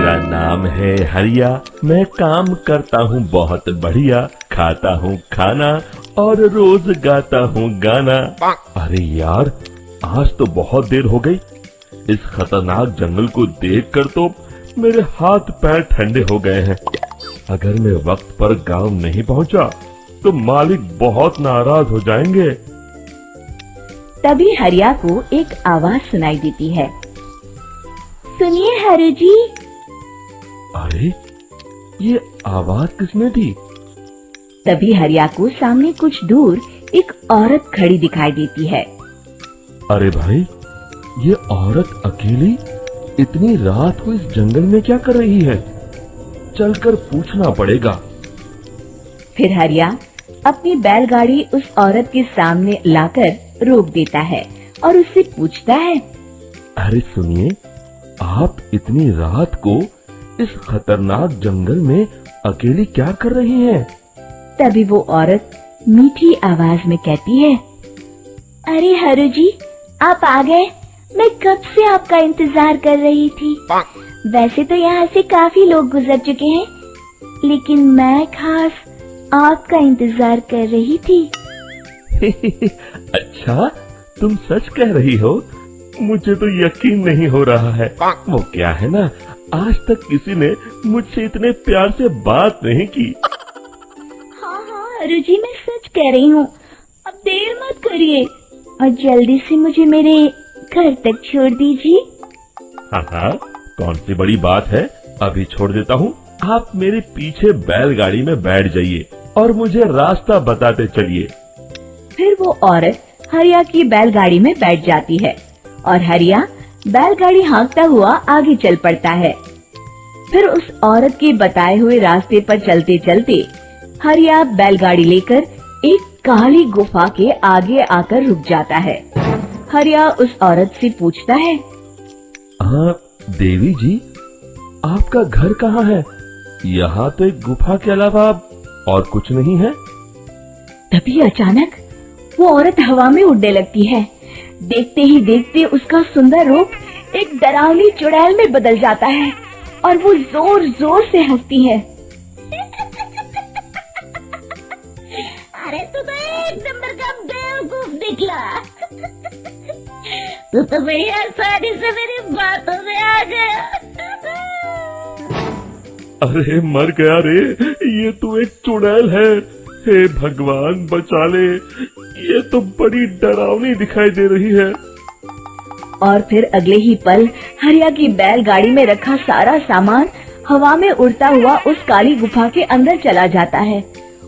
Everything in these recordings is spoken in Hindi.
मेरा नाम है हरिया, मैं काम करता हूँ बहुत बढ़िया, खाता हूँ खाना और रोज गाता हूँ गाना। अरे यार, आज तो बहुत देर हो गई। इस खतरनाक जंगल को देखकर तो मेरे हाथ पैर ठंडे हो गए हैं। अगर मैं वक्त पर गांव नहीं पहुंचा तो मालिक बहुत नाराज हो जाएंगे। तभी हरिया को एक आवाज सुनाई देती है। सुनिए हरु जी। अरे, ये आवाज किसने दी? तभी हरिया को सामने कुछ दूर एक औरत खड़ी दिखाई देती है। अरे भाई, ये औरत अकेली इतनी रात को इस जंगल में क्या कर रही है? चलकर पूछना पड़ेगा। फिर हरिया अपनी बैलगाड़ी उस औरत के सामने लाकर रोक देता है और उससे पूछता है। अरे सुनिए, आप इतनी रात को इस खतरनाक जंगल में अकेली क्या कर रही हैं? तभी वो औरत मीठी आवाज में कहती है। अरे हरु जी, आप आ गए। मैं कब से आपका इंतजार कर रही थी। वैसे तो यहाँ से काफी लोग गुजर चुके हैं, लेकिन मैं खास आपका इंतजार कर रही थी। अच्छा, तुम सच कह रही हो? मुझे तो यकीन नहीं हो रहा है। वो क्या है ना, आज तक किसी ने मुझसे इतने प्यार से बात नहीं की। हाँ हरु जी, मैं सच कह रही हूँ। अब देर मत करिए और जल्दी से मुझे मेरे घर तक छोड़ दीजिए। हाँ, कौन सी बड़ी बात है, अभी छोड़ देता हूँ। आप मेरे पीछे बैलगाड़ी में बैठ जाइए और मुझे रास्ता बताते चलिए। फिर वो औरत हरिया की बैलगाड़ी में बैठ जाती है और हरिया बैलगाड़ी हाँकता हुआ आगे चल पड़ता है। फिर उस औरत के बताए हुए रास्ते पर चलते चलते हरिया बैलगाड़ी लेकर एक काली गुफा के आगे आकर रुक जाता है। हरिया उस औरत से पूछता है। हाँ देवी जी, आपका घर कहाँ है? यहाँ तो एक गुफा के अलावा और कुछ नहीं है। तभी अचानक वो औरत हवा में उड़ने लगती है। देखते ही देखते उसका सुंदर रूप एक डरावनी चुड़ैल में बदल जाता है और वो जोर जोर से हंसती है। अरे तू तो एक नंबर का बेवकूफ निकला। तू तो बड़ी आसानी से मेरी बातों में आ गया। अरे मर गया रे, ये तो एक चुड़ैल है। हे भगवान बचा ले, ये तो बड़ी डरावनी दिखाई दे रही है। और फिर अगले ही पल हरिया की बैलगाड़ी में रखा सारा सामान हवा में उड़ता हुआ उस काली गुफा के अंदर चला जाता है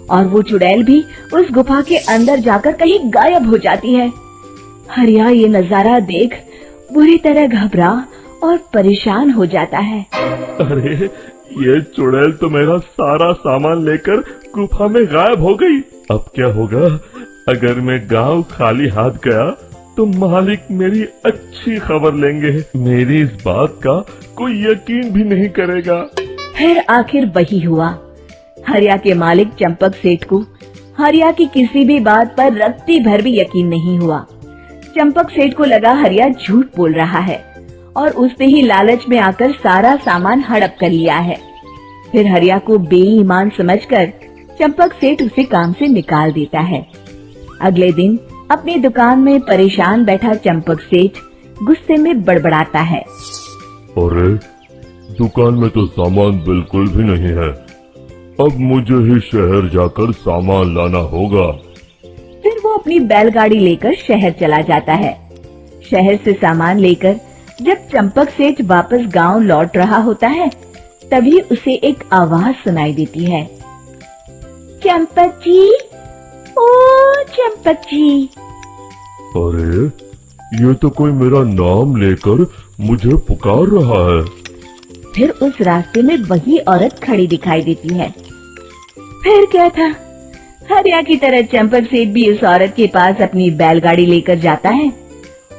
और वो चुड़ैल भी उस गुफा के अंदर जाकर कहीं गायब हो जाती है। हरिया ये नजारा देख बुरी तरह घबरा और परेशान हो जाता है। अरे, ये चुड़ैल तो मेरा सारा सामान लेकर गुफा में गायब हो गई। अब क्या होगा? अगर मैं गांव खाली हाथ गया तो मालिक मेरी अच्छी खबर लेंगे। मेरी इस बात का कोई यकीन भी नहीं करेगा। फिर आखिर वही हुआ। हरिया के मालिक चंपक सेठ को हरिया की किसी भी बात पर रत्ती भर भी यकीन नहीं हुआ। चंपक सेठ को लगा हरिया झूठ बोल रहा है और उसने ही लालच में आकर सारा सामान हड़प कर लिया है। फिर हरिया को बेईमान समझकर चंपक सेठ उसे काम से निकाल देता है। अगले दिन अपनी दुकान में परेशान बैठा चंपक सेठ गुस्से में बड़बड़ाता है। अरे, दुकान में तो सामान बिल्कुल भी नहीं है। अब मुझे ही शहर जाकर सामान लाना होगा। फिर वो अपनी बैलगाड़ी लेकर शहर चला जाता है। शहर से सामान लेकर जब चंपक सेठ वापस गांव लौट रहा होता है, तभी उसे एक आवाज सुनाई देती है। चंपक जी, ओ चंपक जी। अरे, ये तो कोई मेरा नाम लेकर मुझे पुकार रहा है। फिर उस रास्ते में वही औरत खड़ी दिखाई देती है। फिर क्या था, हरिया की तरह चंपक सेठ भी उस औरत के पास अपनी बैलगाड़ी लेकर जाता है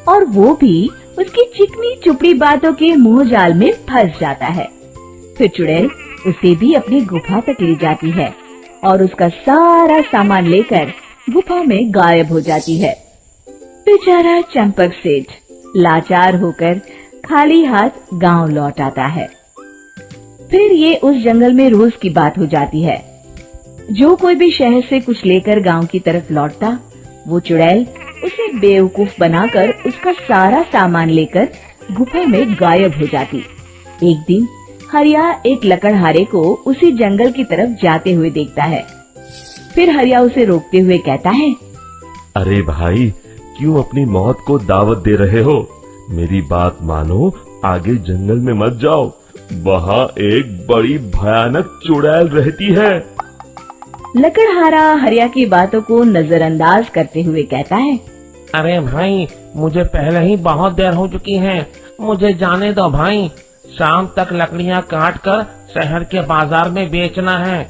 और वो भी उसकी चिकनी चुपड़ी बातों के मुंह जाल में फंस जाता है। फिर चुड़ैल उसे भी अपनी गुफा तक ले जाती है और उसका सारा सामान लेकर गुफा में गायब हो जाती है। बेचारा चंपक सेठ लाचार होकर खाली हाथ गांव लौट आता है। फिर ये उस जंगल में रोज की बात हो जाती है। जो कोई भी शहर से कुछ लेकर गांव की तरफ लौटता, वो चुड़ैल उसे बेवकूफ बनाकर उसका सारा सामान लेकर गुफा में गायब हो जाती। एक दिन हरिया एक लकड़हारे को उसी जंगल की तरफ जाते हुए देखता है। फिर हरिया उसे रोकते हुए कहता है, अरे भाई, क्यों अपनी मौत को दावत दे रहे हो? मेरी बात मानो, आगे जंगल में मत जाओ, वहाँ एक बड़ी भयानक चुड़ैल रहती है। लकड़हारा हरिया की बातों को नजरअंदाज करते हुए कहता है, अरे भाई, मुझे पहले ही बहुत देर हो चुकी है, मुझे जाने दो भाई। शाम तक लकड़ियाँ काट कर शहर के बाजार में बेचना है।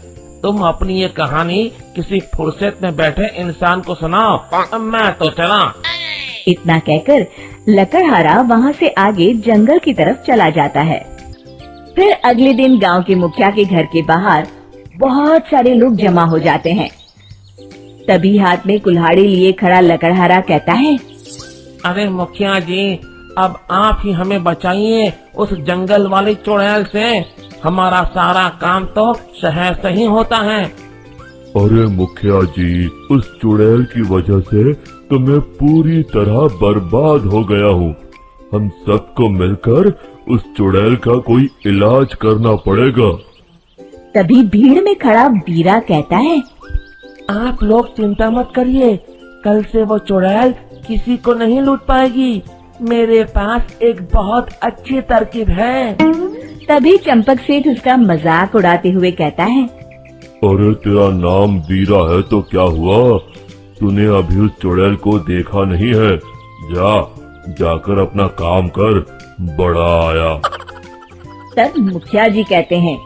तुम अपनी ये कहानी किसी फुर्सत में बैठे इंसान को सुनाओ, मैं तो चला। इतना कहकर लकड़हारा वहाँ से आगे जंगल की तरफ चला जाता है। फिर अगले दिन गांव के मुखिया के घर के बाहर बहुत सारे लोग जमा हो जाते हैं। तभी हाथ में कुल्हाड़ी लिए खड़ा लकड़हारा कहता है, अरे मुखिया जी, अब आप ही हमें बचाइए उस जंगल वाली चुड़ैल से। हमारा सारा काम तो शहर से ही होता है। अरे मुखिया जी, उस चुड़ैल की वजह से तो मैं पूरी तरह बर्बाद हो गया हूँ। हम सबको मिलकर उस चुड़ैल का कोई इलाज करना पड़ेगा। तभी भीड़ में खड़ा वीरा कहता है, आप लोग चिंता मत करिए, कल से वो चुड़ैल किसी को नहीं लूट पाएगी। मेरे पास एक बहुत अच्छी तरकीब है। तभी चंपक सेठ उसका मजाक उड़ाते हुए कहता है, अरे तेरा नाम वीरा है तो क्या हुआ? तूने अभी उस चुड़ैल को देखा नहीं है? जाकर अपना काम कर, बड़ा आया। तब मुखिया जी कहते हैं,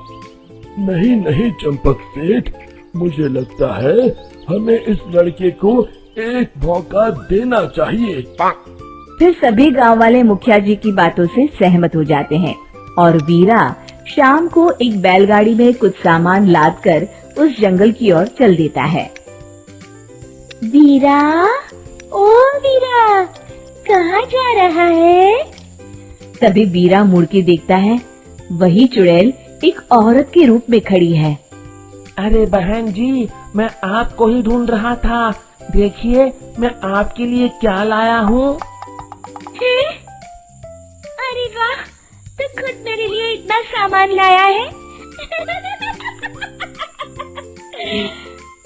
नहीं नहीं चंपक सेठ, मुझे लगता है हमें इस लड़के को एक मौका देना चाहिए। फिर सभी गांव वाले मुखिया जी की बातों से सहमत हो जाते हैं और वीरा शाम को एक बैलगाड़ी में कुछ सामान लादकर उस जंगल की ओर चल देता है। वीरा, ओ वीरा, कहाँ जा रहा है? तभी वीरा मुड़ के देखता है, वही चुड़ैल एक औरत के रूप में खड़ी है। अरे बहन जी, मैं आपको ही ढूंढ रहा था। देखिए, मैं आपके लिए क्या लाया हूँ। अरे वाह, तू खुद मेरे लिए इतना सामान लाया है।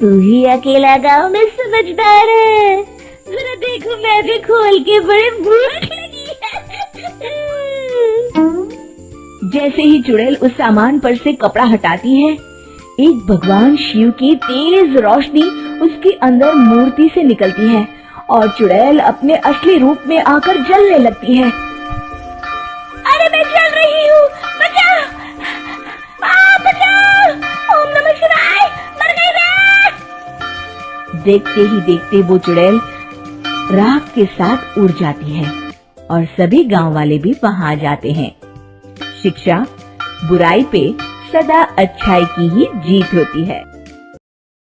तू ही अकेला गांव में समझदार है। जरा देखो, मैं भी खोल के बड़े भूख लगी है। जैसे ही चुड़ैल उस सामान पर से कपड़ा हटाती है, एक भगवान शिव की तेज रोशनी उसके अंदर मूर्ति से निकलती है और चुड़ैल अपने असली रूप में आकर जलने लगती है। अरे मैं जल रही हूँ, बचाओ! बचाओ! ओम नमः शिवाय! मर गई मैं! देखते ही देखते वो चुड़ैल राख के साथ उड़ जाती है और सभी गांव वाले भी वहां आ जाते हैं। शिक्षा बुराई पे सदा अच्छाई की ही जीत होती है।